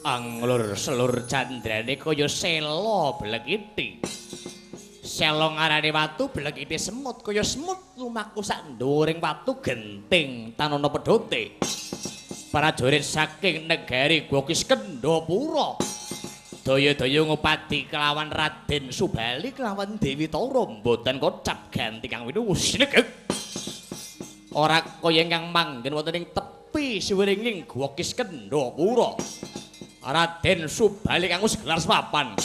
Anglur selur candrane kaya sela blekiti. Sela ngarane watu blekiti semut kaya semut lumaku sak nduwuring watu genting tanana pedote. Prajurit saking negari Gwokis Kendhapura daya-daya ngupadi kelawan Raden Subali kelawan Dewi Tara mboten kocap ganti kang winus. Ora kaya ingkang manggen wonten ing tepi suwiringing Gwokis Kendhapura. Raden Subali kang wis gelar papan.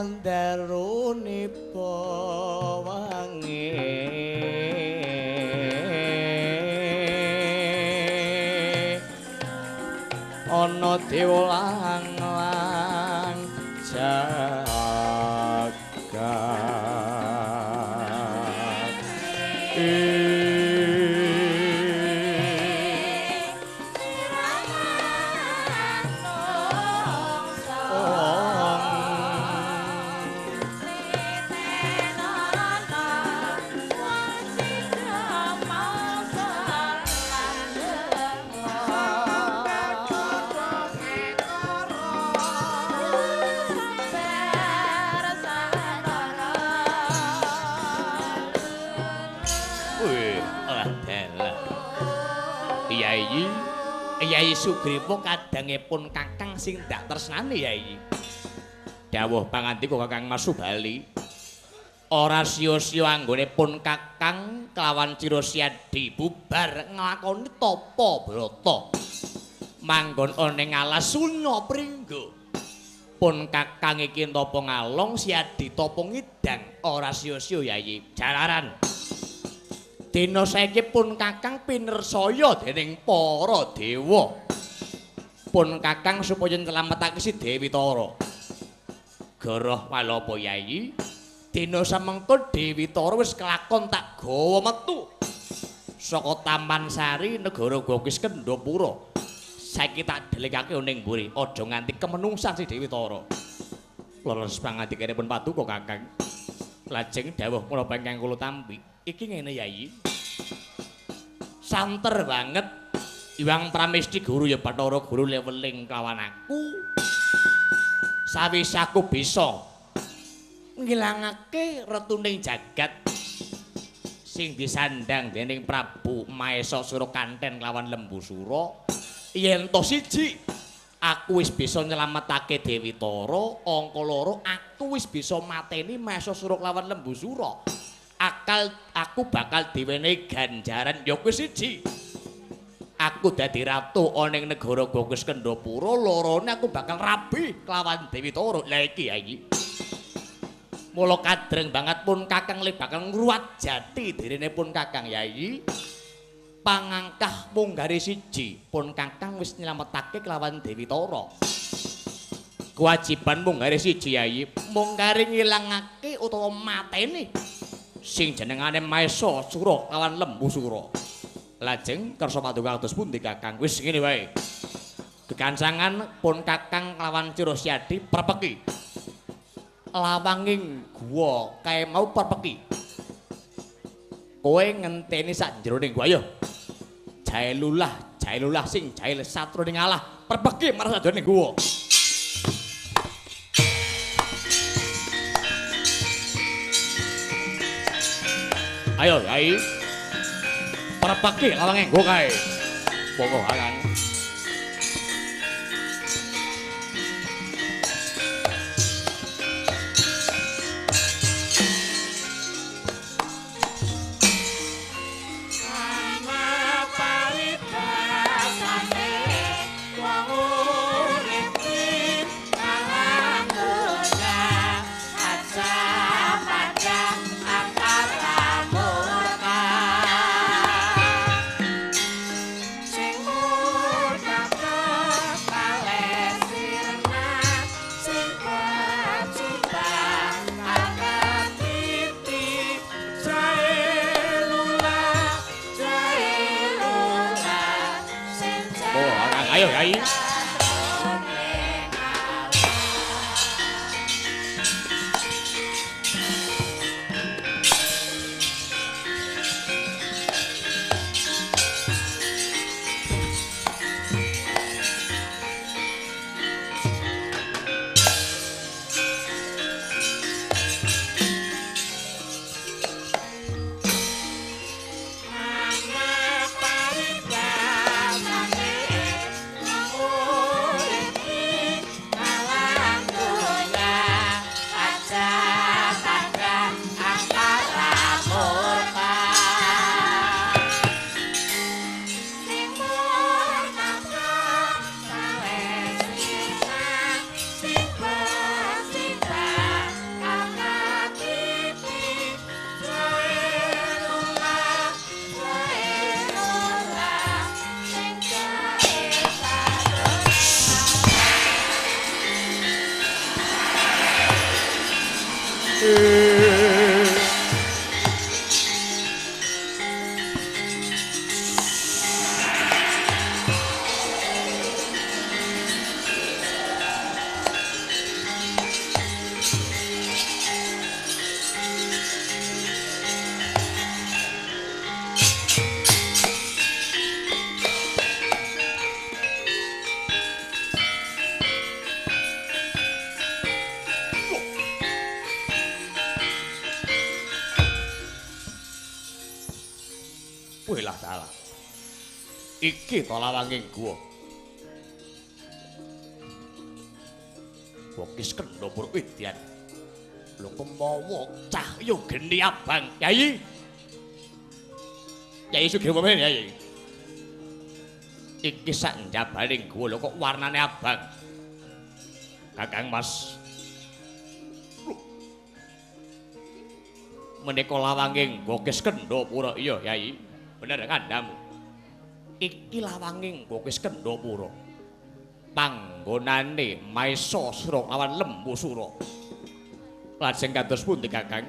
Ndarunipa wangi ana diulang-ulang jagat Yai Sugriwa kadangipun kakang sing dak tresnani Yai. Dawuh pangandika Kakang Mas Subali. Ora sia-sia anggonipun kakang kelawan Cira Siadi bubar nglakoni tapa brata. Manggon ana ing alas Sunya Pringga. Pun kakang iki tapa ngalong Siadi tapa ngidang ora sia-sia Yai. Jalaran dina saiki pun kakang pinersaya dening para dewa. Pun kakang supaya nyelametake si Dewi Tara. Goroh walapa Yai? Dina samengko Dewi Tara wis kelakon tak gawa metu saka Taman Sari negara Gwokis Kendhapura. Saiki tak delikake ning mburi, aja nganti kemenungsan si Dewi Tara. Leres pangandikanipun Paduka Kakang. Lajeng dawuh menapa ingkang kula tampi. Iki ngene Yai. Santer banget Iwang Pramesti Guru ya Bathara Guru leweling kawan aku. Sawise aku bisa ngilangake retuning jagat sing disandang dening Prabu Maesa Surakanten kelawan Lembusura yen to siji aku wis bisa nyelametake Dewi Tara, angka loro aku wis bisa mateni Maesa Sura kelawan Lembusura. Aku bakal diwenehi ganjaran ya kuwi siji. Aku dadi ratu ana ing negara Gogis Kendhapura, lorone aku bakal rabi kelawan Dewi Tara. Lah iki ya iki. Mula kadreng banget pun Kakang le bakal ngruwat jati dirine pun Kakang Yayi. Pangangkah munggare siji, pun Kakang wis nyelametake kelawan Dewi Tara. Kewajiban munggare siji Yayi, munggare ngilangake utawa mateni sing jenengane Maesa Sura kelawan Lembusura. Lajeng kersa paduka kados pundi Kakang? Wis ngene wae. Gegancangan pun Kakang kelawan Cirosyadi perpeki. Lawanging guwa kae mau perpeki. Kowe ngenteni sak jeroning guwa ayo. Jae lulah sing jae satroning Allah perpeki marang sak jeroning guwa. Ayo, Yai. Perpeki lawanging guwa kae. Monggo Kakang. Ayo, Yai. Wih lah dalah. Iki to lawanging guwa. Gogis Kendhapura Widyan. Lho kemawa cahya geni abang, Yai. Yai sugih men Yai. Iki sak njabaning guwa lho kok warnane abang. Kakang Mas. Menika lawanging Gogis Kendhapura iya, Yai. Bener kandhamu. Iki lawanging Gogis Kendhapura. Panggonane Maesa Sura lawan Lembusura. Lajeng kados pundi Kakang?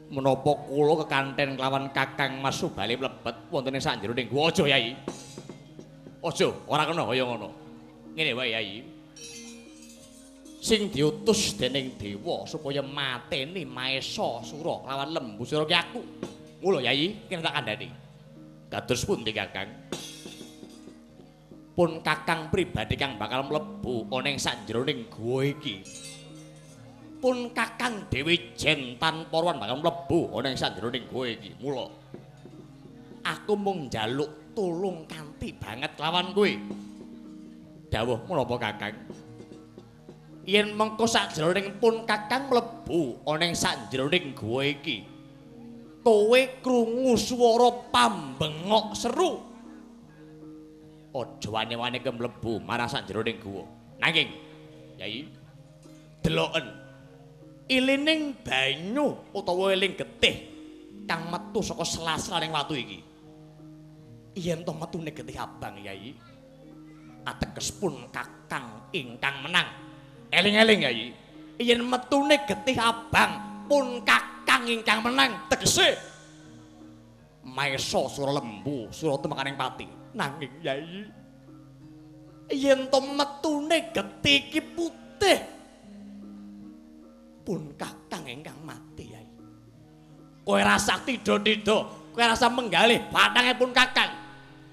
Menapa kula kekanten kelawan Kakang Mas Subali mlebet wonten ing sanjeroning guwa aja, Yai. Aja, ora kena kaya ngono. Ngene wae, Yai. Sing diutus dening dewa supaya mateni Maesa Sura lawan Lembusura ki aku. Mula, Yai, kene tak kandhani. Kados pundi Kakang? Pun Kakang pribadi kang bakal mlebu ana ing sanjeroning guwa iki. pun Kakang Dewi Jen tanpa ruan bakal mlebu ana ing sanjeroning kowe iki. Mula aku mung njaluk tulung kanthi banget lawan kowe. Dawuh menapa Kakang? Yen mengko sakjeroning pun Kakang mlebu ana ing sanjeroning guwa iki, kowe krungu swara pambengok seru. Aja wani-wani ke mlebu marang sanjeroning guwa. Nanging, Yai, deloken ilining banyu utawa eling getih kang metu saka sela-selaning watu iki. Yen to metune getih abang, Yai, ateges pun Kakang ingkang menang. Eling-eling, Yai. Yen metune getih abang pun Kakang ingkang menang, tegese maesa sura lembu, sura tumekaning pati. Nanging, Yai, yen to metune getih iki putih, pun Kakang ingkang mati, Yai. Kowe rasa tido-tido, kowe rasa menggalih bathange pun Kakang.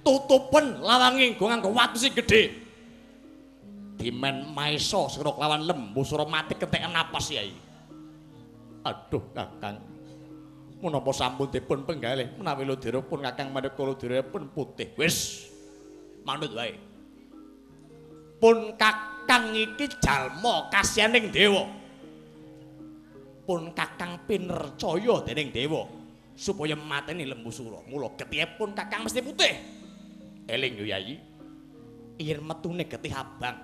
Tutupen lawange nganggo watu sing gedhe. Dimen maesa sira lawan lembu sura mati kentekan napas, Yai. Aduh, Kakang. Menapa sampun dipun penggalih menawi ludira pun Kakang maneka ludira pun putih. Wis, manut wae. Pun Kakang iki jalma kasihaning dewa. Pun Kakang pinercaya dening dewa supaya mateni lembu sura. Mula getihe pun Kakang mesti putih. Eling yo, Yai. Yen metune getih abang,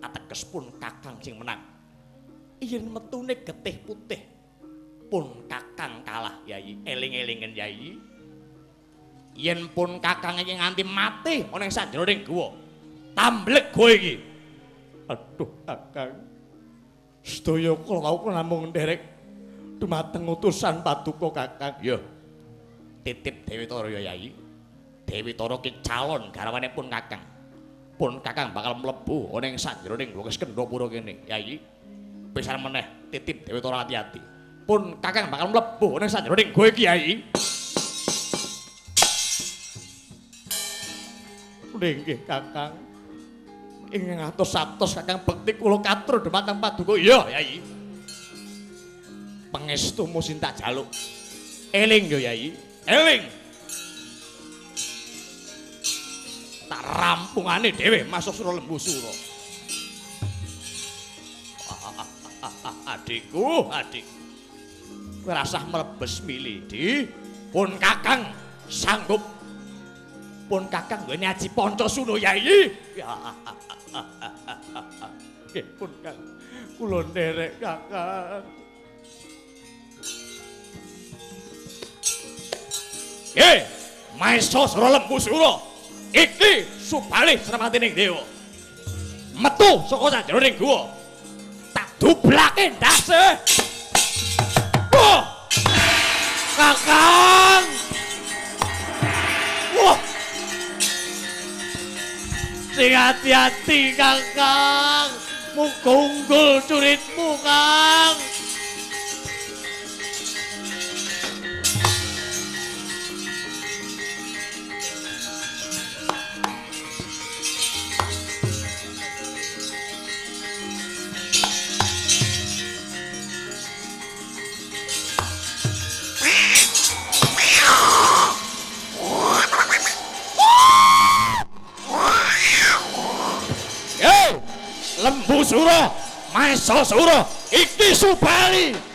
ateges pun Kakang sing menang. Yen metune getih putih, pun Kakang kalah, Yai. Eling-elingen, Yai. Yen pun Kakang iki nganti mati ana ing sanjeroning guwa, tamblek kowe iki. Aduh, Kakang. Sedaya kula wau namung nderek dumateng utusan paduka, Kakang. Ya. Titip Dewi Tara, ya, Yai. Dewi Tara ki calon garwane pun Kakang. Pun Kakang bakal mlebu ana ing sanjeroning Wekes Kendhapura kene, Yai. Pisan meneh titip Dewi Tara ati-ati. Pun Kakang bakal mlebu ana ing sanjeroning kowe iki, Yai. Nggih, Kakang. Ing atos-atos Kakang bekti kula katur dumateng paduka. Iya, Yai. Pangestumu sing tak jaluk. Eling yo, Yai. Eling. Tak rampungane dhewe masuk sura lembu sura. Adikku, adik. Kowe rasah mlebes mili, Di. Pun Kakang sanggup. Pun Kakang duweni aji Pancasuna, Yai. Nggih, pun Kang. Kula nderek, Kakang. Nggih, maesa sura lembu sura. Iki Subali srematining dewa. Metu saka sanjeroning guwa. Tak dublake ndase. Wah! Kakang! Wah! Sing hati-hati, Kakang. Muga unggul curitmu, Kang. Lembu sura, maesa sura, iki Subali.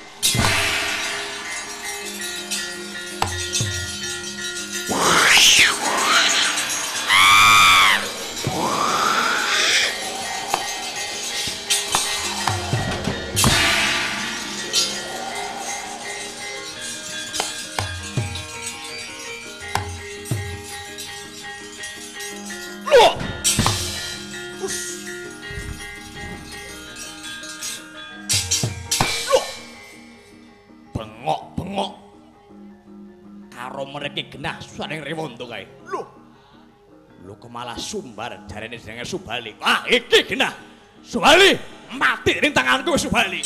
Bengok-bengok karo mereka genah suaning rewondo kae. Lho kok malah sumbar jarene jenenge Subali. Ah, iki genah. Subali mati ning tanganku Subali.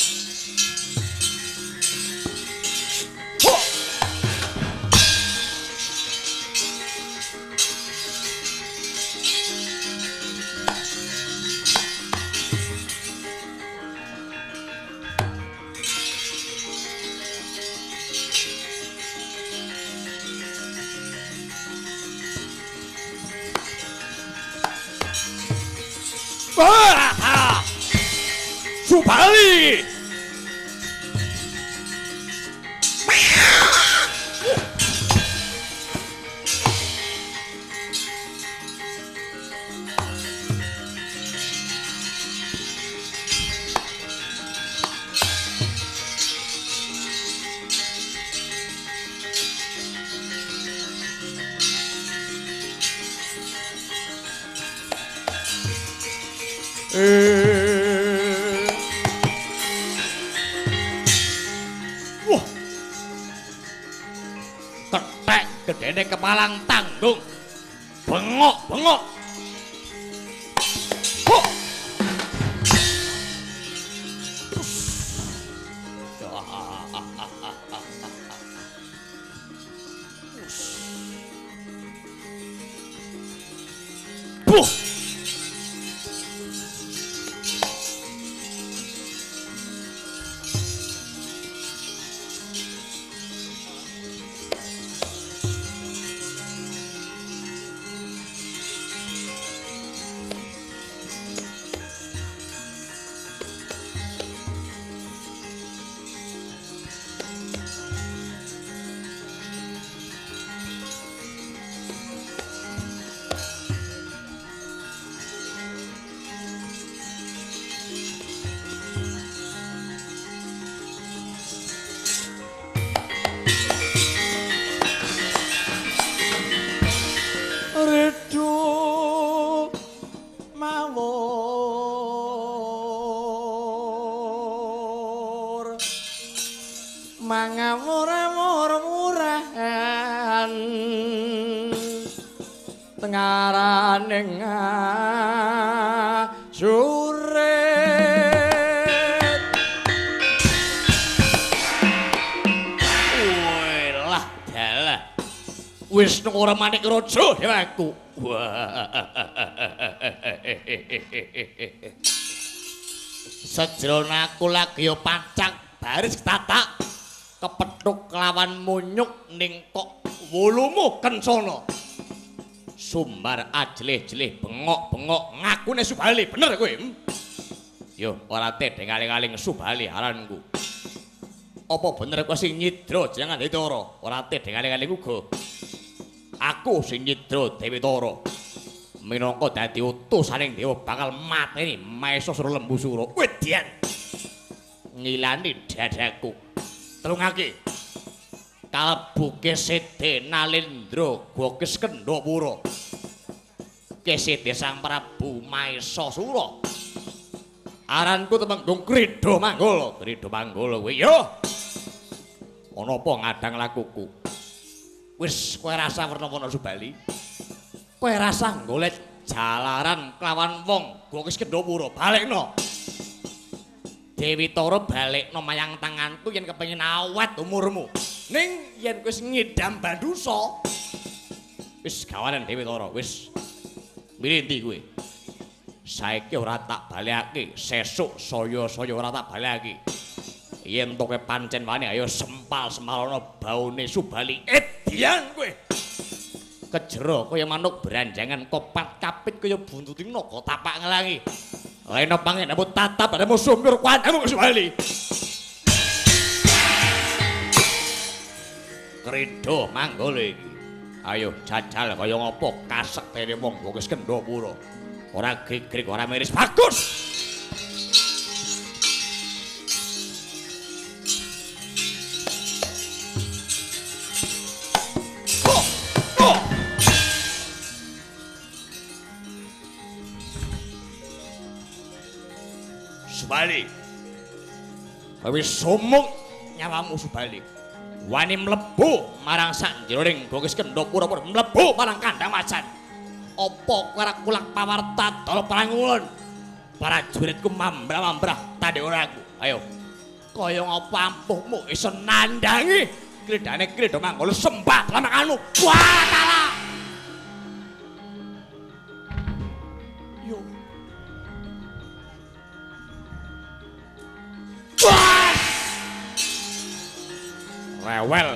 Subali. Wah, ketek gedene kemalang tanggung, bengok. Ho. Buh. Mangamur-murahan tengaraning suret. Walah dalah Wisnu ora manik raja dewaku. Sejrono aku lagi pacak baris tatak kepethuk kelawan munyuk ning kok wulumu kencana. Sumbar ajlih-jlih bengok-bengok ngakune Subali bener kowe. Yo ora tedeng-aling-aling Subali aranku. Apa bener kowe sing nyidra jangan Ditara? Ora tedeng-aling-aling uga. Aku sing nyidra Dewi Tara. Minangka dadi utusaning dewa bakal mateni Maesasura Lembusura. Wedyan. Ngilani dadaku. Telungake kalbu Kesede Nalendra Gokis Kendhapura Kesede Sang Prabu Maesasura aranku Temenggung Krida Manggala kowe yo ana apa ngadang lakuku wis kowe rasa werna-werna Subali kowe rasa golek jalaran kelawan wong Gokis Kendhapura balekno Dewi Tara balekno mayang tanganku yen kepengin awet umurmu. Ning yen kowe ngidam bandusa wis gawanen Dewi Tara wis mirinti kowe. Saiki ora tak balekake, sesuk saya-saya ora tak balekake. Yen to kowe pancen wani ayo sempal-sempalana baune Subali edian kowe. Kejero kaya manuk beranjangan kopat kapit kaya buntuting naga tapak ngelangi. Lena pangen ambut tatap ada musuh mir kuatamu Subali. Krida Manggala iki. Ayo jajal kaya ngapa kasektene wong Gokis Kendhapura. Ora grig-grig ora miris bagus. Subali. Wis sumuk nyawamu Subali. Wani mlebu marang sanjeroning Gokis Kendhapura mlebu marang kandhang macan. Apa kowe ora kulak pawarta dol pranguwun? Prajuritku mambrah-mambrah tandhe ora aku. Ayo. Kaya ngapa ampuhmu iso nandangi kridane Krida Manggala sembah lamakanmu. Wah, kalah. Yo. Rewel.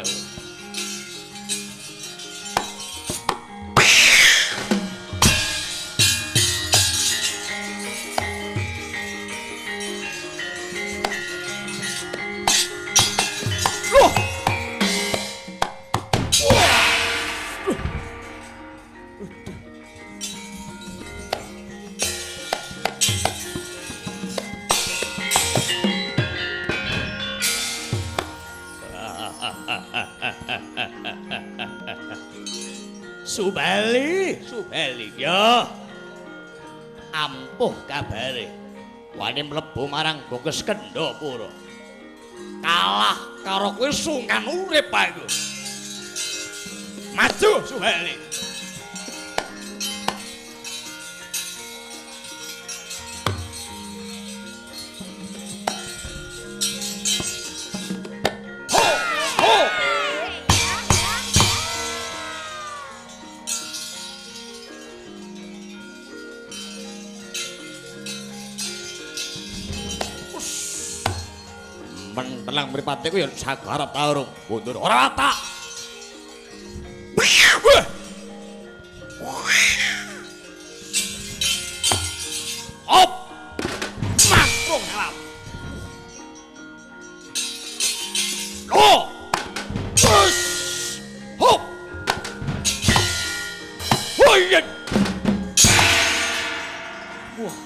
Subali, Subali, ya. Ampuh kabare. Wani mlebu marang Goges Kendhapura. Kalah karo kowe sungkan urip aku. Maju, Subali. Mentelang mripate ku ya sagarep ta urung mundur ora watak. Op. Masuk helap. Oh. Push. Hop. Woi. Wah.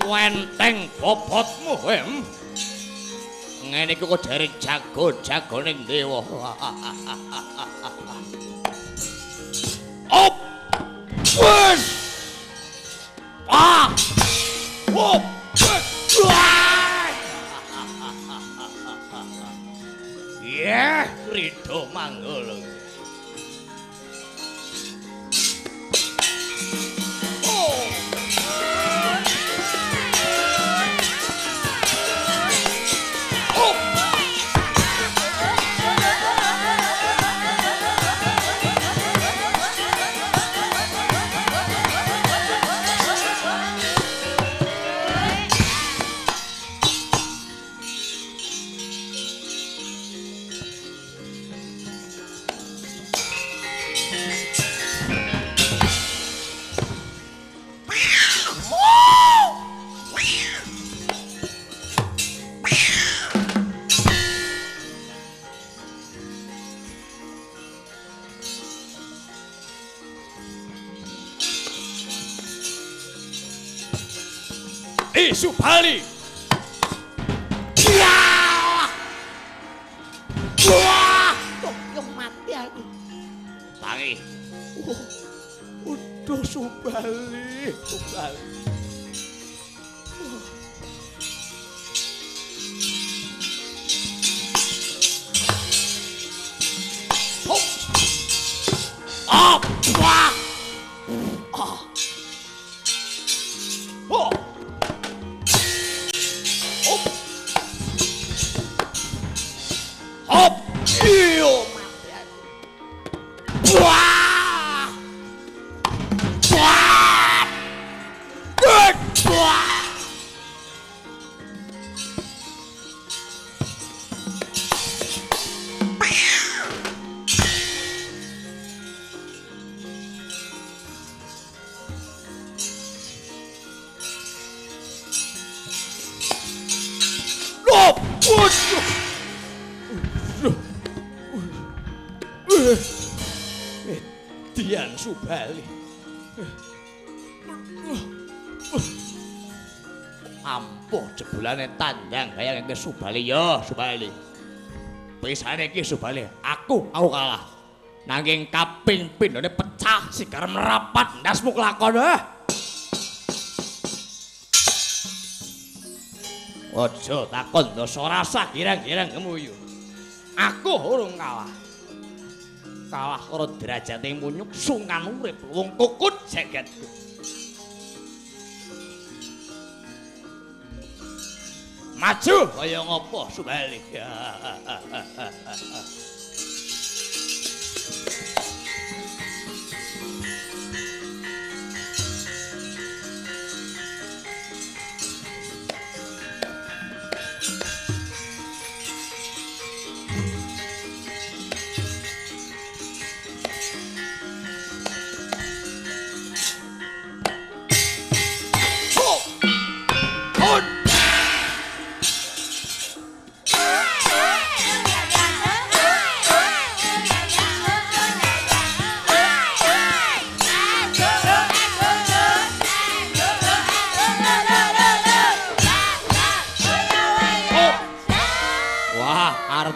Wenteng bobotmu, ngene iku kok dereng jago-jagoning dewa. Op! Wes! Ah! Op! Ya, Rido Manggolo. Subali. Wah! Wah! Kok mati aku. Tangi. Udah Subali, Subali. Hop. Up! Wah! Ah. Oh! Hop! Iyo! Mati aku. Wah! Wah! Good! Wah! Lop! Waduh! Dian Subali. Ampuh jebulane tandang kaya ngene Subali ya, Subali. Pisane iki Subali, aku kalah. Nanging kaping pindhone pecah sigar merapat ndasmu kelakon Aja takon dosa rasa girang-girang kemuyu. Aku urung kalah. Kalah karo derajate munyuk sungkan urip wong kukut jagatku. Maju kaya ngopo Subali.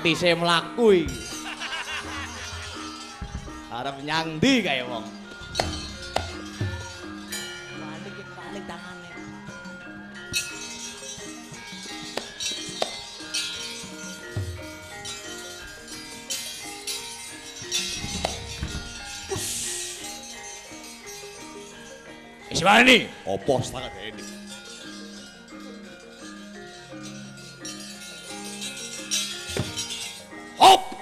artise mlaku iki. Arep nyang ndi kae wong. Balik balik tangane. Wis wani, opo setengah ini. Hop!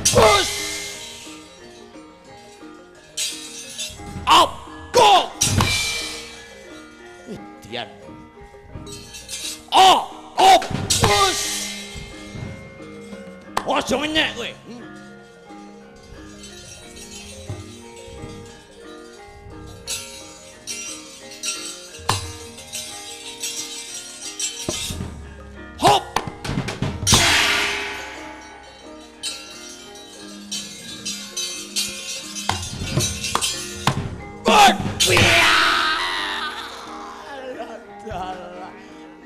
Push! Up! Go! Dian. Oh! Up! Push! Ojo ngenyek kowe. Hop!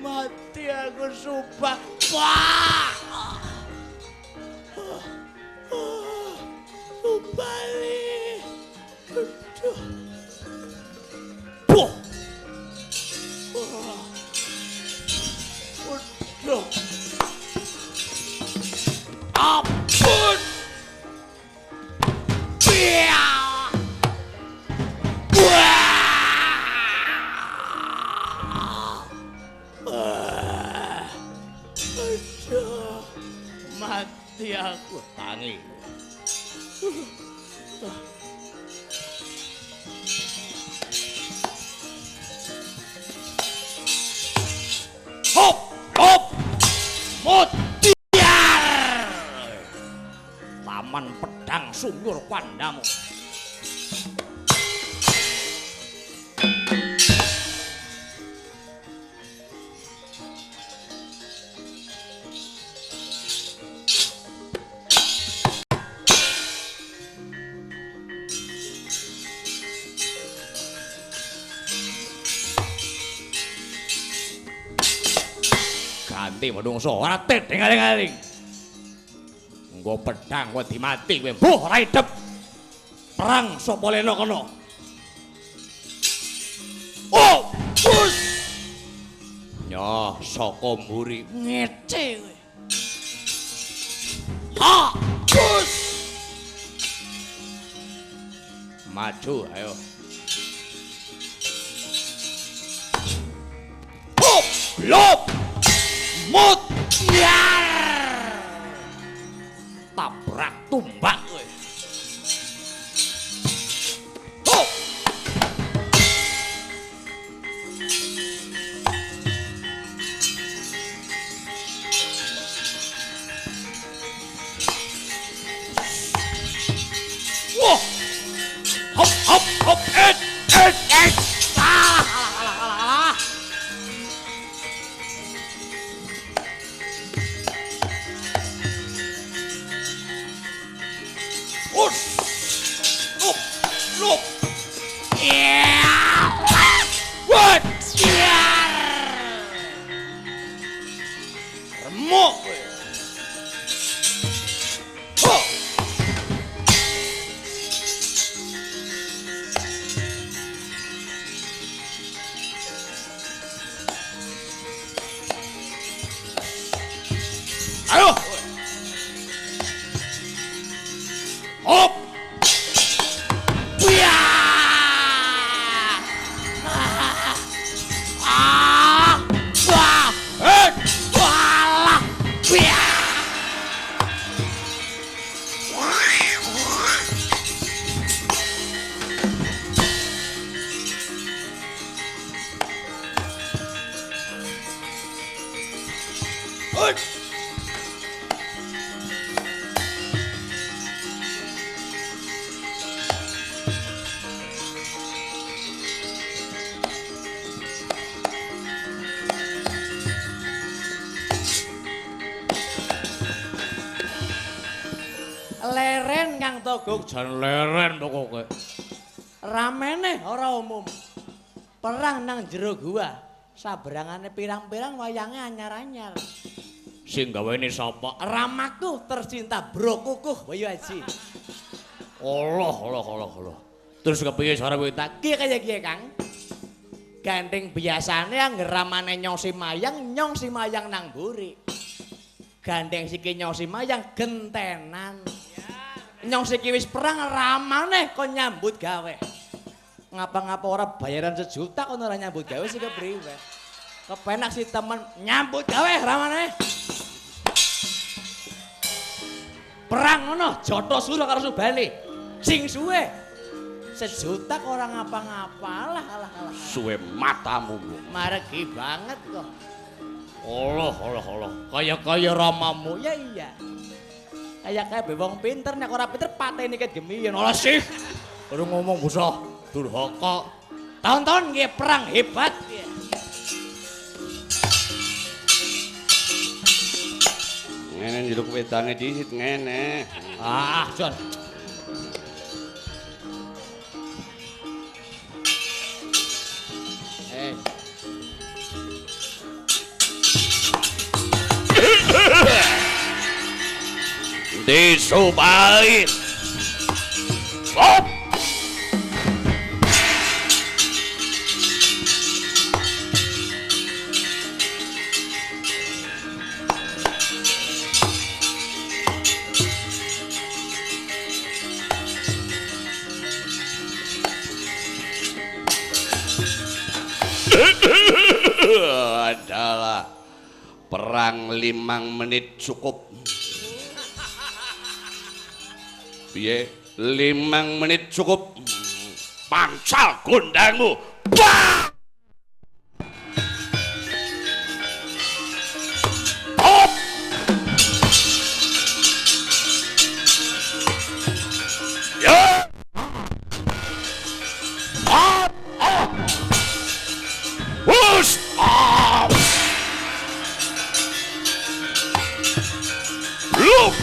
Mati aku sumpah. Balik. Aduh. Aduh. Ampun. Aduh, mati aku tangi. Hop, hop, mutiar. Taman pedang sunggur pandamu. Ganti menungso ora tedeng-aling. Engko pedhang wedi mati kowe. Buh ora idep. Perang sapa lena kena. Oh, push. Nyoh saka mburi ngece kowe. Ha, push. Maju ayo. Hop, lop. Mutiar tabrak tumbak kowe. Hop. Wah. Hop hop hop et. Look! Yeah! What? Yeah! Remuk! Oh! Ayo! Hop! Leren Kang Togog jan leren pokoke. Ramene ora umum. Perang nang jero gua. Sabrangane pirang-pirang wayange anyar-anyar. Sing gawene sapa? Ramaku tercinta Bro Kukuh Bayu Haji. Allah. Terus kepiye Sarwita? Ki kaya kiye Kang. Gandeng biasane angger ramane Nyong Simayang nang mburi. Gandeng siki Nyong Simayang gentenan. Nyong siki wis perang ramane kon nyambut gawe. Ngapa-ngapa ora bayaran sejuta kon ora nyambut gawe sih kepriwe. Kepenak si temen nyambut gawe ramane. Perang ngono Jotho Sura karo Subali. Sing suwe sejuta kok ora ngapa-ngapa alah. Suwe matamu. Maregi banget kok. Allah. Kaya ramamu. Ya iya. Kayak kabeh wong pinter nek ora pinter pateni ket gemiyen. Ora sih. Baru ngomong bosah durhaka. Tahun-tahun nggih perang hebat. Ngene njaluk wedane disit ngene. Jon. Disubali. Op. Adalah perang 5 menit cukup. Piye 5 menit cukup. Pancal gondangmu. Bah! Op! Ya! Op! Op! Wush! Op! Look!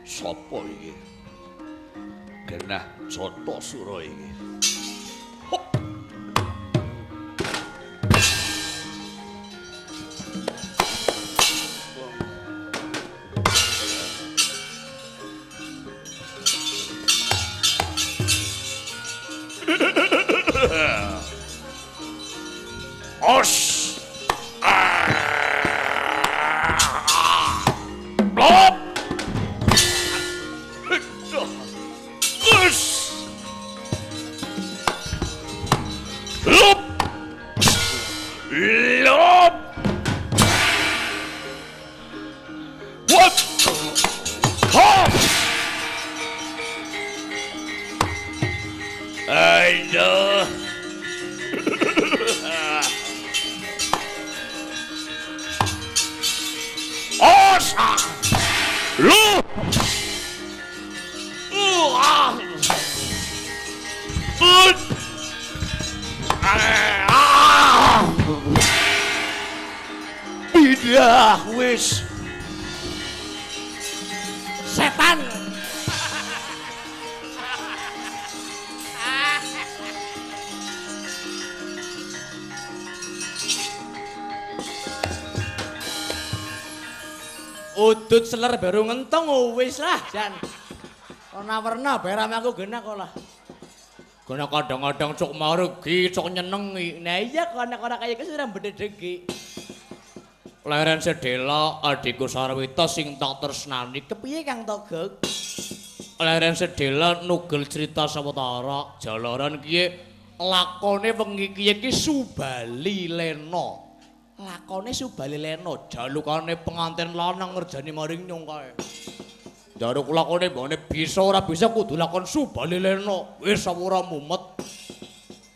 Sopo iki? Genah Jotho Sura iki. Os. Blop. Lop! Lop! What? Hop! Aduh. Osa! Lop! Good! Bidah wis Setan. Udut seler baru ngentong wis lah jan. Warna-warna beram aku genak kok lah. Guna kadang-kadang cok maregi, cok nyenengi. Nah iya kok anak-anak kayak gitu sudah bededegi. Leren sedela adikku Sarwita sing tak tresnani. Kepiye Kang Togog? Leren sedela nugel cerita sawetara. Jalaran kiye lakone wengi kiye ki Subali Lena. Lakone Subali Lena. Jalukane pengantin lanang ngerjani maring nyong kae. Jaluk lakone mbone bisa ora bisa kudu lakon Subali Lena. Wis ora mumet.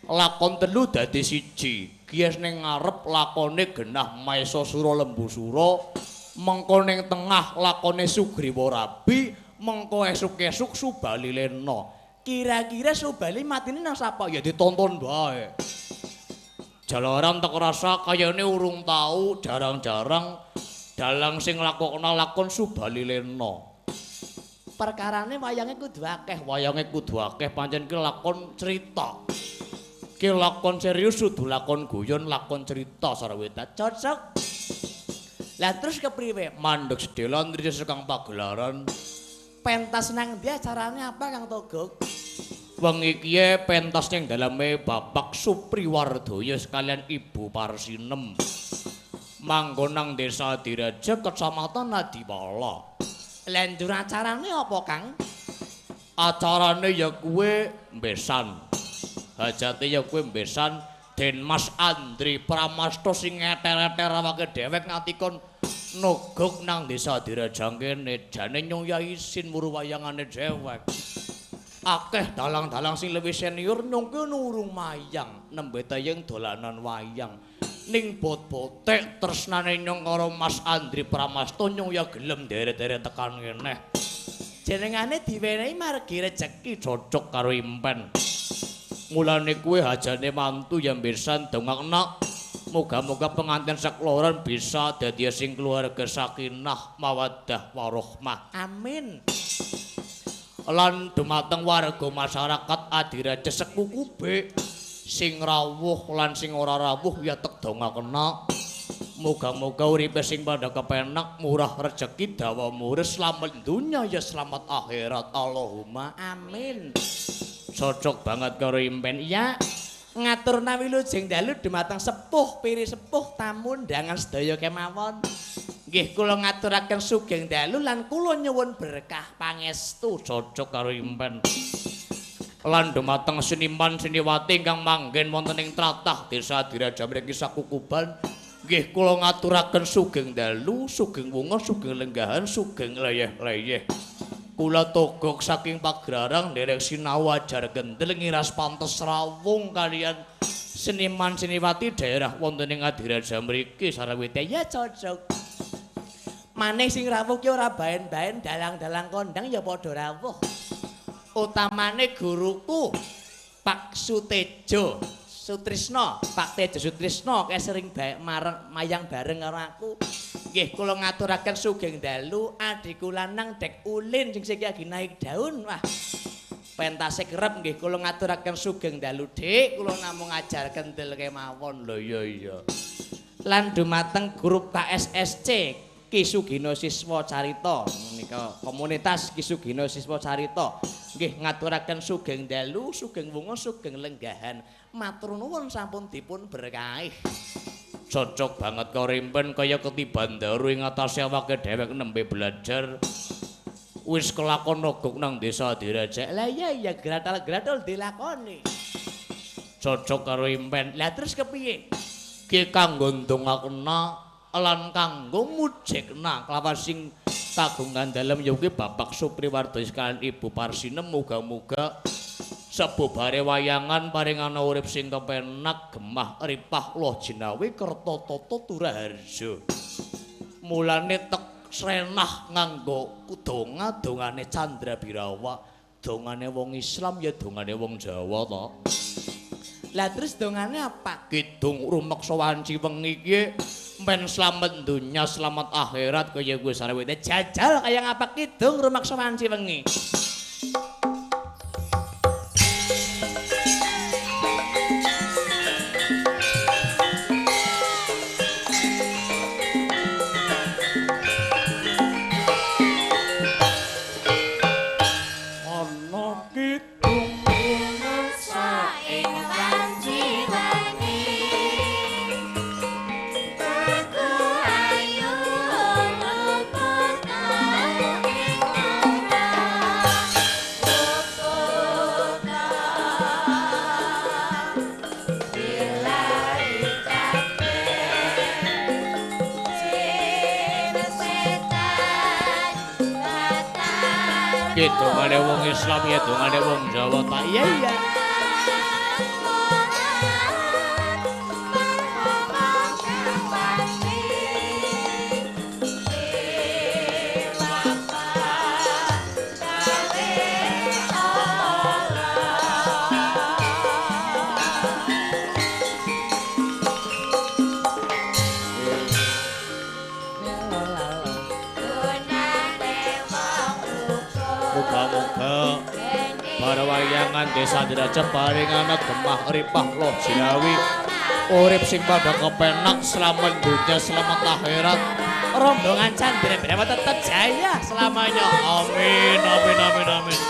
Lakon telu dadi siji. Gies ning ngarep lakone Genah Maesa Sura Lembu Sura, mengko ning tengah lakone Sugriwa Rabi, mengko esuk-esuk Subali Lena. Kira-kira Subali matine nang sapa? Ya ditonton bae. Jalaran tak rasa kayane urung tau, jarang-jarang dalang sing lakokna lakon Subalilena. Perkarane wayange kudu akeh. Wayange kudu akeh pancen ki lakon crita. Ki lakon serius kudu lakon guyon, lakon cerita Saraweta. Cocok. Lah terus kepriwe? Mandeg sedela nriyos Kang pagelaran. Pentas nang ndi acarane apa Kang Togog? Wengi kiye pentas ning daleme Bapak Supriwardoyo sekalian Ibu Parsinem. Manggon nang Desa Diraja Kecamatan Nadiwala. Lah ndur acarane apa Kang? Acarane ya kuwe mbesan. Hajate ya kuwe mbesan Den Mas Andri Pramasto sing ngeter-eter awake dhewek ngatikon nogok nang Desa Diraja kene jane Nyonya Isin muru wayangane dhewek. Akeh dalang-dalang sing luwih senior nyongke nurung mayang nembe tayang dolanan wayang. Ning bot-botek tresnane nyong karo Mas Andri Pramasto nyong ya gelem deret-deret tekan kene. Jenengane diwenehi margi rejeki. Cocok karo impen. Mulane kuwe hajane mantu ya mbesan dongakna moga-moga pengantin sakloron bisa dadi sing keluarga sakinah mawaddah warahmah. Amin. Lan dumateng warga masyarakat adiraja sekukube sing rawuh lan sing ora rawuh ya tek dongakna moga-moga uripe sing padha kepenak murah rejeki dawa mures slamet dunya ya slamet akhirat Allahumma amin. Cocok banget karo impen. Ya, ngatur nawilujeng dalu dumateng sepuh piri sepuh tamu undangan sedaya kemawon. Nggih kula ngaturaken sugeng dalu lan kula nyuwun berkah pangestu. Cocok karo impen. Lan dumateng seniman seniwati ingkang manggen wonten ing tlatah Desa Diraja mriki sakukuban. Nggih kula ngaturaken sugeng dalu, sugeng wungu, sugeng lenggahan, sugeng leyeh-leyeh. Kula togok saking Pagrarang nderek sinau ajar gendel ngiras pantes rawung kalian seniman seniwati daerah wonten ing Adiraja mriki Saraweta. Ya cocok. Maneh sing rawuh ki ora baen-baen dalang-dalang kondang ya padha rawuh. Utamane guruku Pak Sutejo Sutrisno, Pak Tejo Sutrisno kae sering mayang bareng karo aku. Nggih kula ngaturaken sugeng dalu adhiku lanang Dek Ulin sing saiki lagi naik daun. Wah. Pentase kerep nggih kula ngaturaken sugeng dalu Dik, kula namung ajar kendel kemawon lho iya. Lan dumateng grup KSSC Ki Sugino Siswa Carita menika komunitas Ki Sugino Siswa Carita. Nggih ngaturaken sugeng dalu, sugeng wungu, sugeng lenggahan. Matur nuwun sampun dipun berkahi. Cocok banget karo impen kaya ketiban daru ing atase awake dhewek nembe belajar wis kelakon nogok nang Desa Diraja. Lah iya gratal-gratal dilakoni. Cocok karo impen. Lah terus kepiye? Ki kanggo ndongakna lan kanggo mujekna kelawan sing kagungan dalem ya kuwi Bapak Supriwardoyo sekalian Ibu Parsinem muga-muga sabubare wayangan paringana urip sing kepenak gemah ripah loh jinawi kerta tata turaharja. Mulane tek srenah nganggo donga-dongane Candra Birawa, dongane wong Islam ya dongane wong Jawa to. Lah terus dongane apa? Kidung rumeksa wanci wengi iki men slamet dunya slamet akhirat kaya gue Saraweta. Jajal kaya ngapa kidung rumeksa wanci wengi. Dongane wong Islam ya dongane wong Jawa tak iya. Kahyangan desa Diraja paring anak gemah ripah loh Jawi. Urip sing padha kepenak selamat dunia selamat akhirat. Rombongan Candra Brahma tetap jaya selamanya. Amin amin amin amin.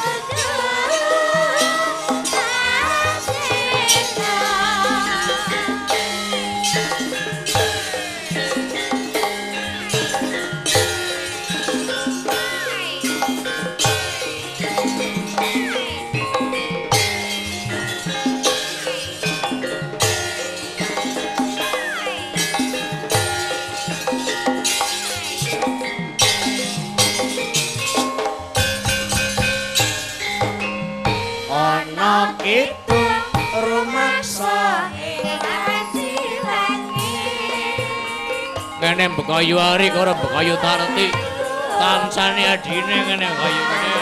Itu rumaksa Ngene bekayu ari karo bekayu tarti. Tansane adine ngene kayu ngene.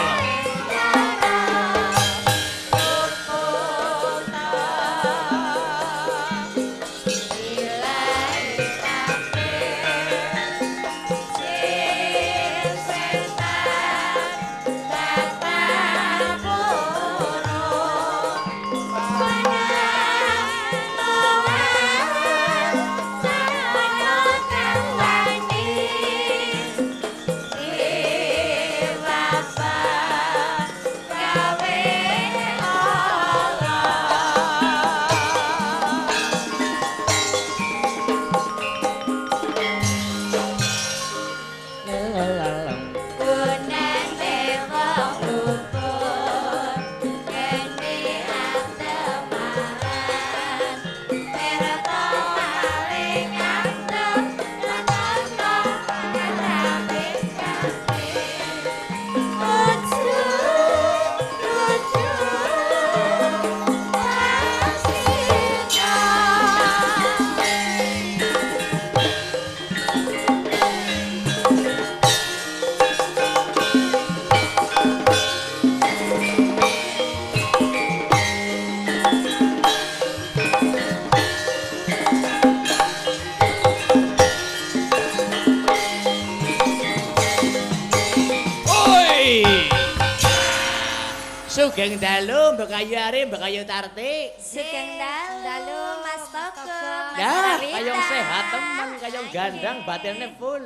Sugeng dalu Mbak Kayu Ari, Mbak Kayu Tarti. Sugeng dalu Mas Toko, Mas Ya, Rawita. kayong sehat teman, kayong gandang, batinnya full.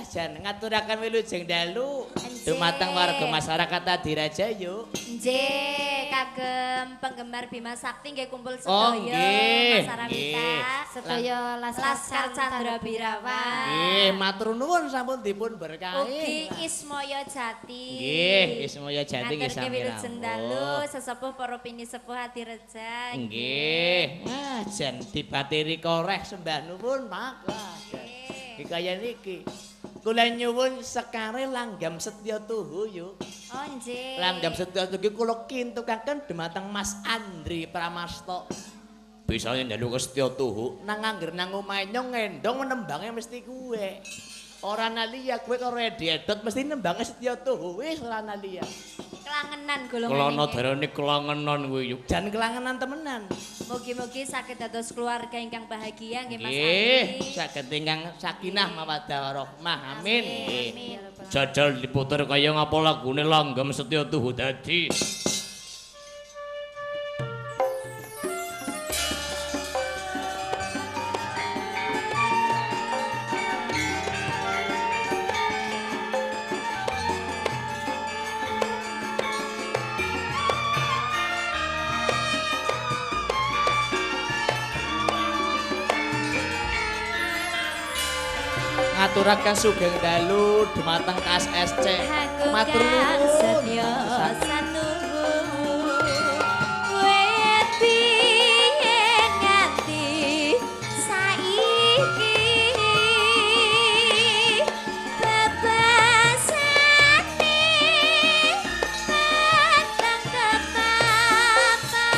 Jan ngaturaken wilujeng dalu dumateng warga masyarakat Adiraja yuk. Nggih, kagem penggemar Bima Sakti nggih kumpul Oh, sedaya nggih, Mas Rawita, nggih. sedaya Laskar Candra Birawan. Nggih, matur nuwun sampun dipun berkahi. Ugi Ismaya Jati. Nggih, Ismaya Jati nggih Ngaturke sami wilujeng dalu rawuh. sesepuh para pinisepuh Adireja. Nggih. Ah, jan dibatiri koreh sembah nuwun, Pak. Iki kaya niki. Kula nyuwun sekare langgam setya tuhu yuk. Oh nggih. Langgam setya tuhu kula kintukaken dumateng Mas Andri Pramasta. Bisa njaluk Setya Tuhu. Nang angger nang omahe nyong ngendong menembange mesti kuwe. Ora nalia kowe karo Edi Edot mesti nembange Setya Tuhu wis ora nalia. Kelangenan golongan Kelana ini. darane kelangenan kuwi yuk. Jan kelangenan temenan. Mugi-mugi saged dados keluarga ingkang bahagia nggih Mas Nggih, Andri. saged ingkang sakinah mawaddah warahmah. Amin. Nggih. Amin. Jajal diputer kaya ngapa lagune langgam Setya Tuhu dadi. Ngaturaken sugeng dalu dumateng KSSC. Matur nuwun. Setya sanunggu kowe piye nganti saiki bebasane tentang kepapa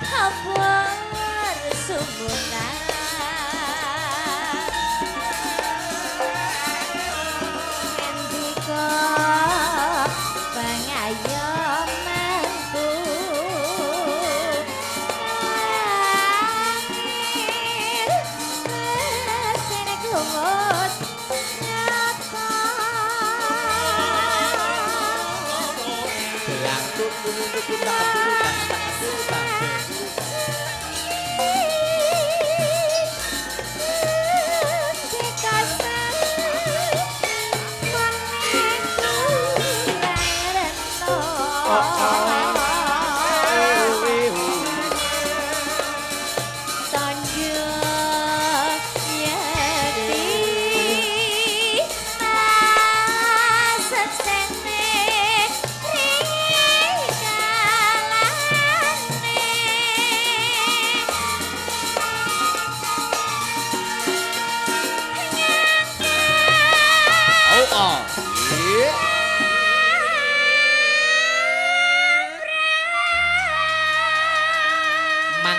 apa sumutan. Endika pengayoman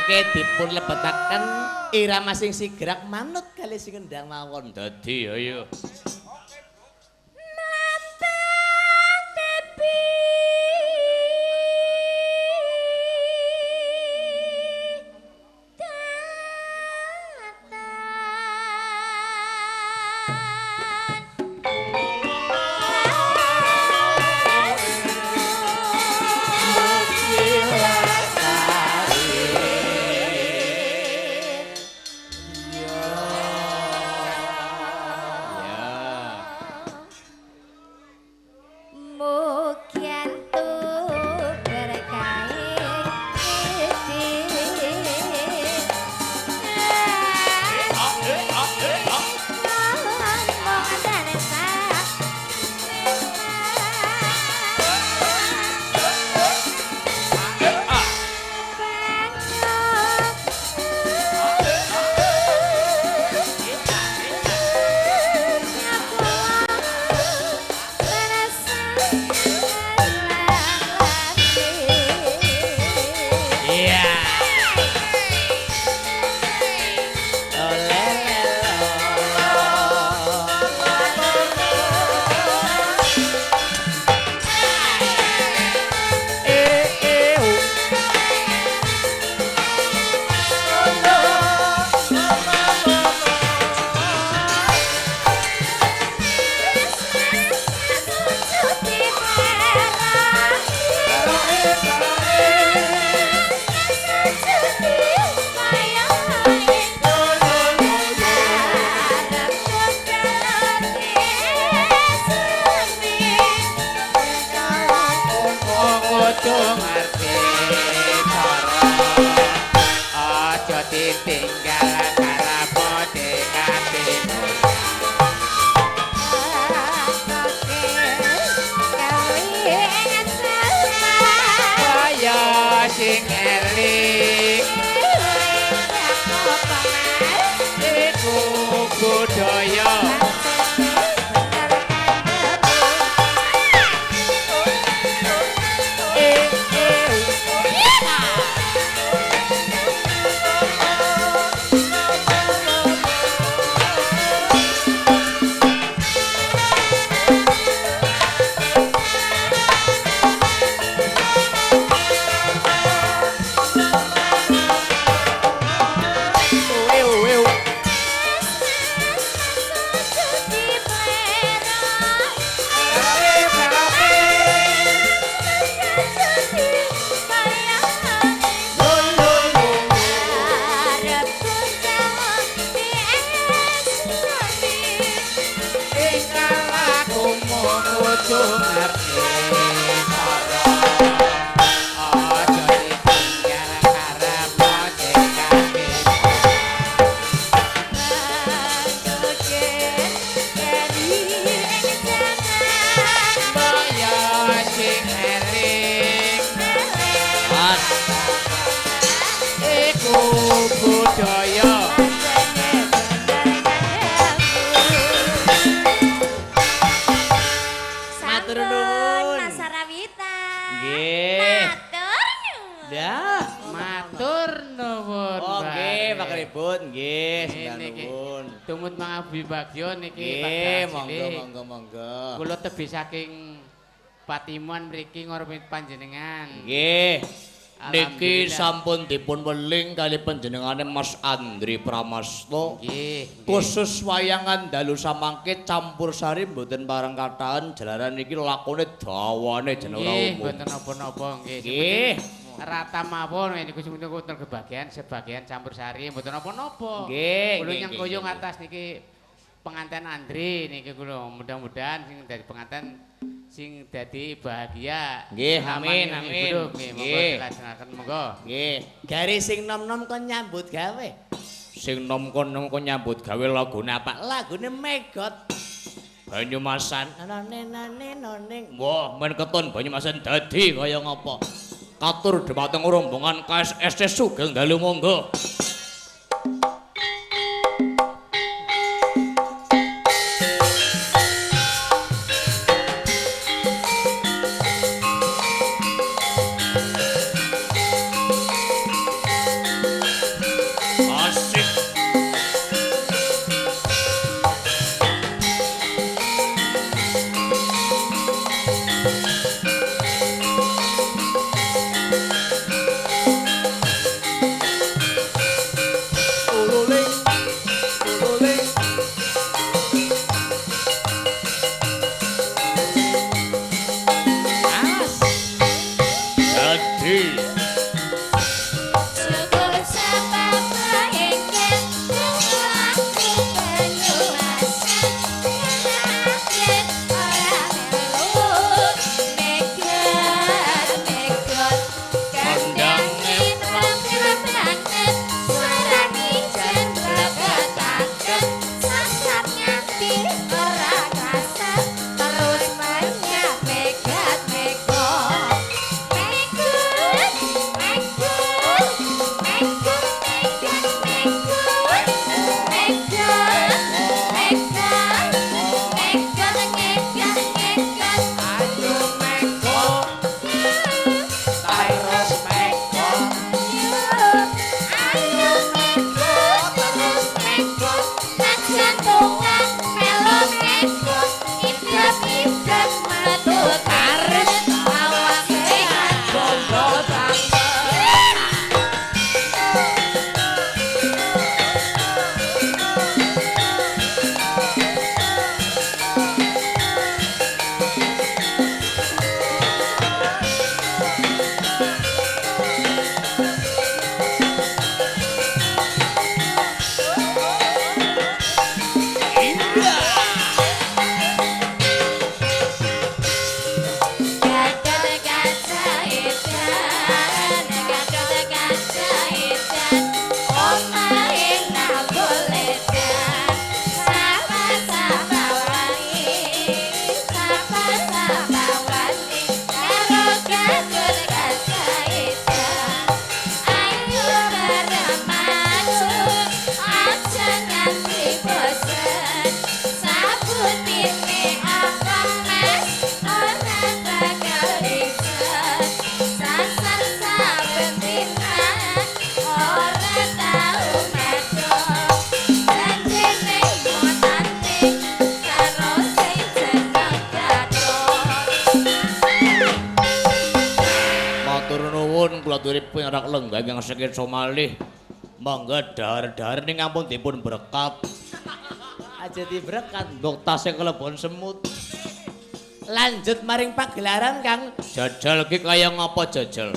mangke dipun lebetaken irama sing sigrak manut kali sing endang mawon. Dadi ayo. Tumut mangabi bagyo niki monggo. Kula tebih saking Patimuan mriki ngormit panjenengan. Nggih. Niki sampun dipun weling kali panjenengane Mas Andri Pramasta. Nggih. Khusus wayangan dalu samangke campur sari mboten pareng katahen jalaran niki lakone dawane jeneng ora umum. Nggih, mboten napa-napa nggih. Nggih. Rata mawon niku sing wonten sebagian campur sari mboten napa-napa. Nggih. Kula nyengkuyung atas niki pengantin Andri niki kula mudah-mudahan sing dadi pengantin sing dadi bahagia. Nggih, amin amin. Nggih, monggo dilajengaken monggo. Nggih. Gari sing nom-nom kon nyambut gawe. Sing nom kon nyambut gawe lagune apa? Lagune Megot. Banyumasan. Noning. Wah, men keton Banyumasan dadi kaya ngapa? Katur dhumateng rombongan KSSC Sugeng Dalu monggo. Klaturipun rak lenggah yang saking Somali. Mangga dahar-dahar ning ampun dipun berkat. Aja dibrekat. Nduk tasih kelebon semut. Lanjut maring pagelaran Kang. Jajal ki kaya ngapa jajal?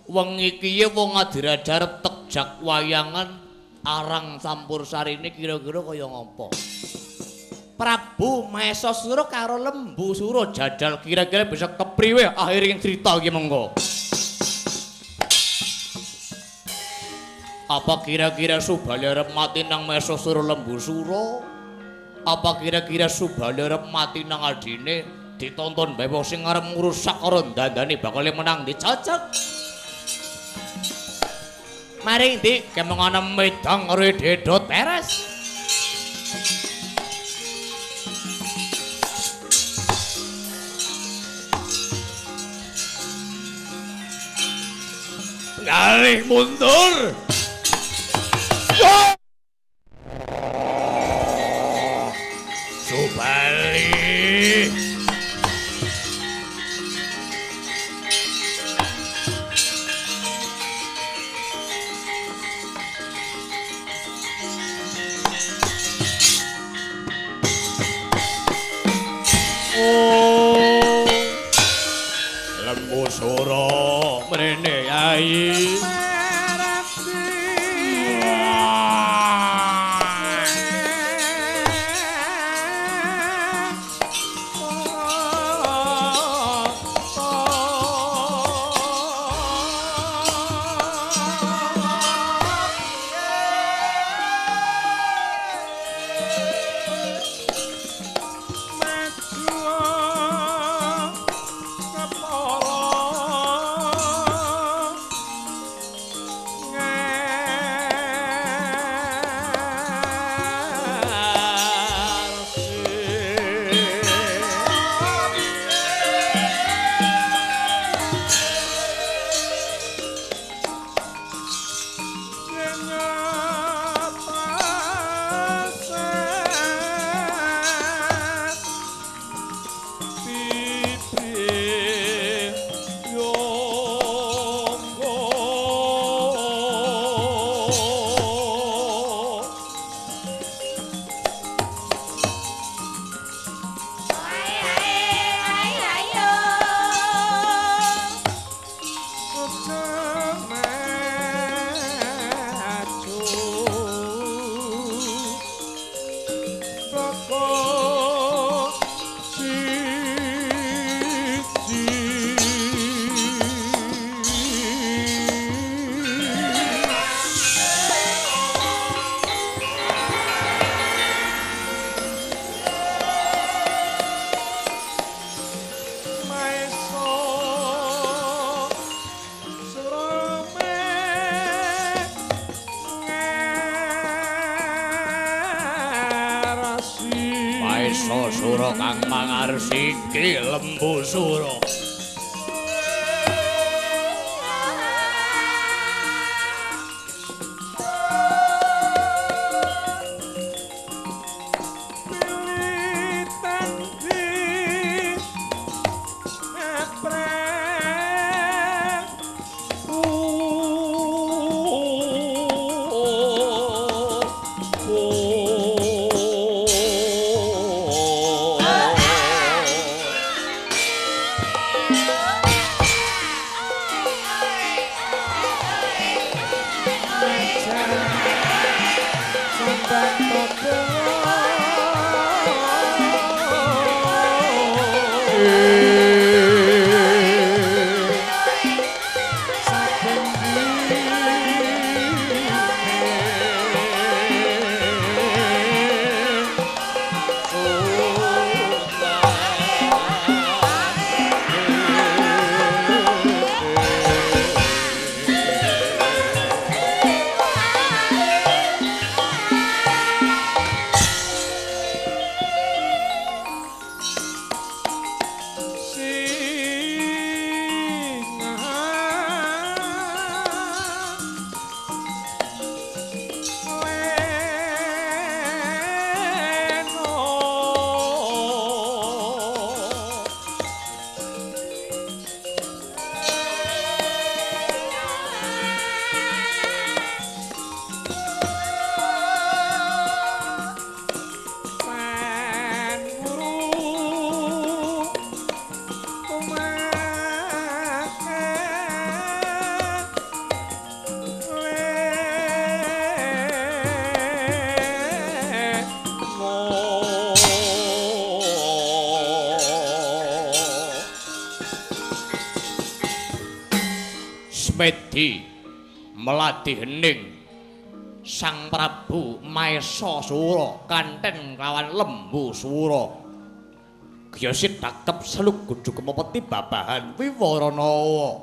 Wengi iki wong adiradar tegjak wayangan arang campur sarine kira-kira kaya ngapa? Prabu Maesasura karo Lembu Sura Jajal kira-kira bisa kepriwe akhiring cerita iki monggo. Apa kira-kira Subali arep mati nang Maesasura Lembu Sura? Apa kira-kira Subali arep mati nang adine ditonton bae wong sing arep ngrusak karo dandane bakal menang dicocok? Mari ndi kemeng ana medang karo dedot teres. Galih mundur. Subali. Oh, Lembu Sura mrene ae. Maesasura kang mangarsiki Lembu Sura. Smedi meladi hening Sang Prabu Maesa Sura kanten lawan Lembu Sura Gyosit dakep seluk guduk kemepeti babahan Wiwaranawa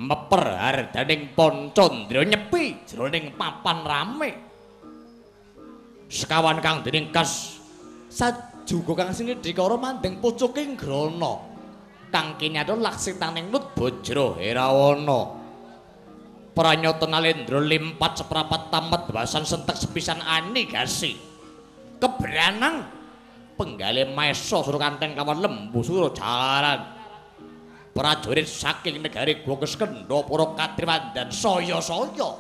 meper hardaning Pancandra nyepi jroning papan rame sekawan kang dening kas sajuga kang sinidhikara mandeng pucuking grana kang kinyata laksitaning Nut Bajra Herawana pranyata nalendra limpat seprapat tamet basan sentek sepisan anigasi kebranang penggalih Maesa Sura kanten kawan Lembu Sura jalaran prajurit saking negari Gokeskendha para katriwandan saya-saya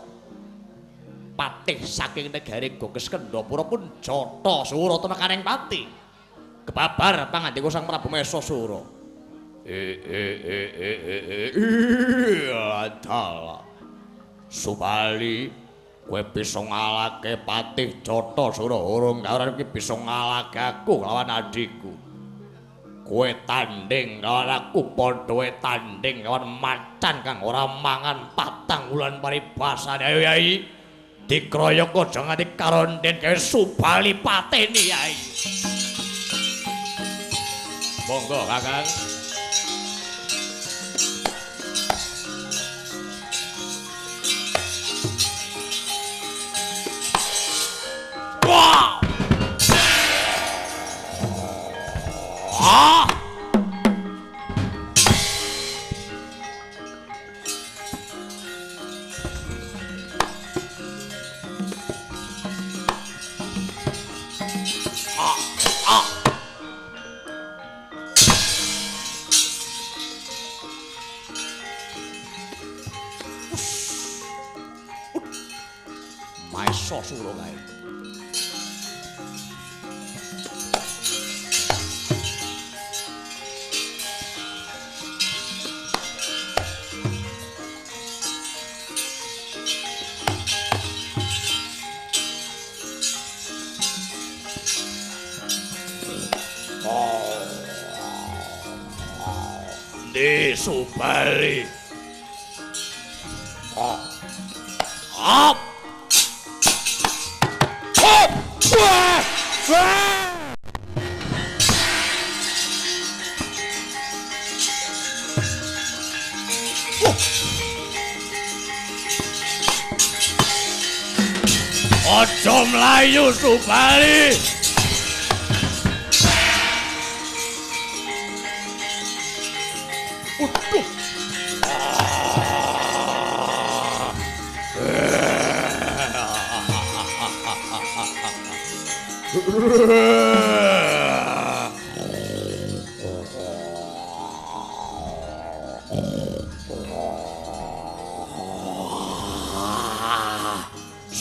patih saking negari Gokeskendha para pun Jata Sura temekaning pati kebabar pangandika Sang Prabu Maesa Sura adalah Subali kowe bisa ngalahke Patih Jata Sura urung kawruhan iki bisa ngalahke aku lawan adikku kowe tanding lawan aku padha wae tanding lawan macan kang ora mangan 4 wulan paribasane ayo Yai dikroyok aja nganti karonden gawe Subali pateni Yai monggo Kakang wow Maesa Sura kae Di Subali up up Ojo mlayu Subali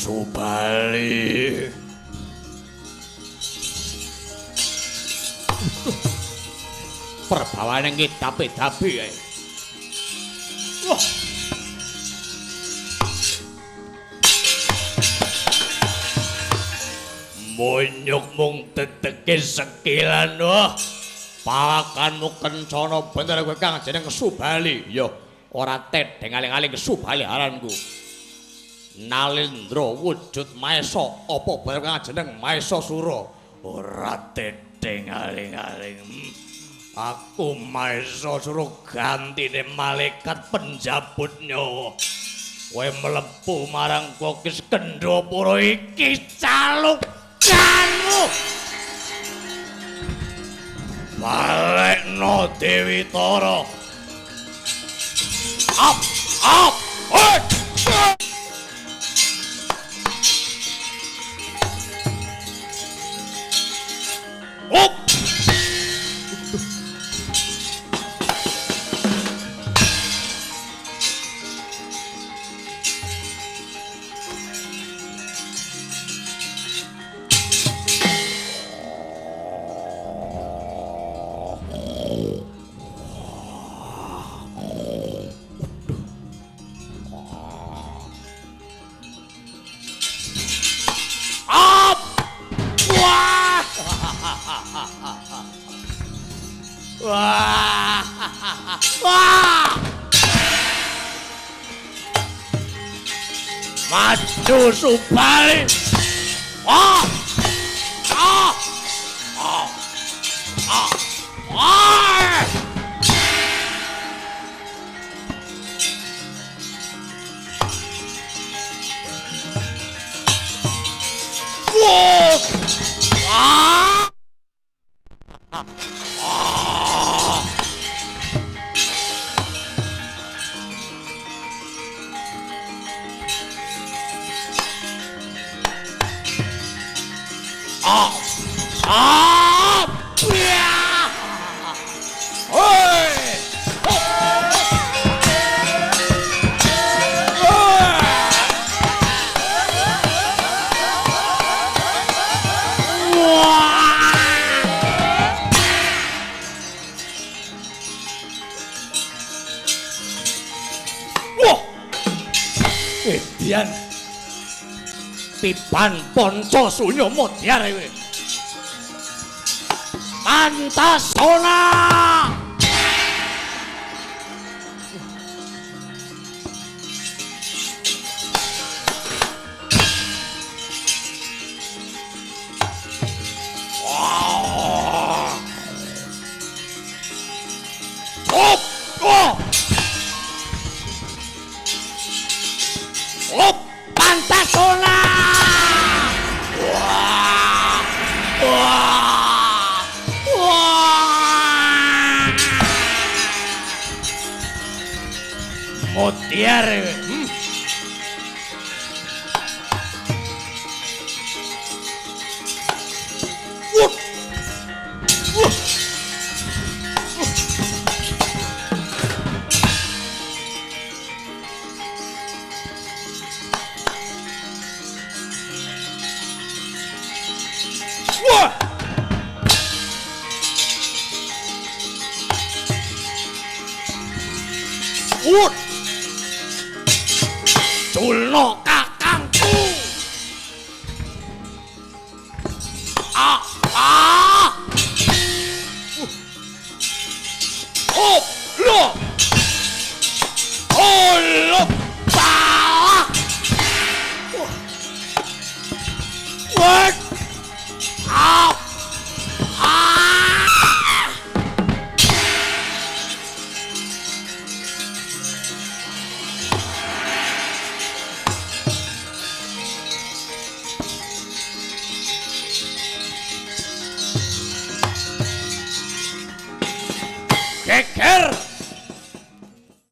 Subali perbawane ngidapi-dapi ae wah monyok mung teteke sekilan wah pawakanmu kencana bener kowe kang jeneng Subali ya ora tedeng aling-aling Subali aranku Nalendra wujud Maesa apa bener kang jeneng Maesa Sura ora tedeng aling-aling aku Maesa Sura gantine malaikat penjabut nyawa kowe mlebu marang Gokeskendha Pura iki calukanmu balekno Dewi Tara up up up wah Maju Subali. Ah! Ah! Ah! Ah! Ah! Whoa! Ah! Ah! Ah! Yeah! Hey! Wah! Edian. Pipan ponco sunyo mutiar kowe. Mantasona. Op! Oh! Op Pantasona. Wah! Wah! Wah! Mutiar. Wah! Wut! Culno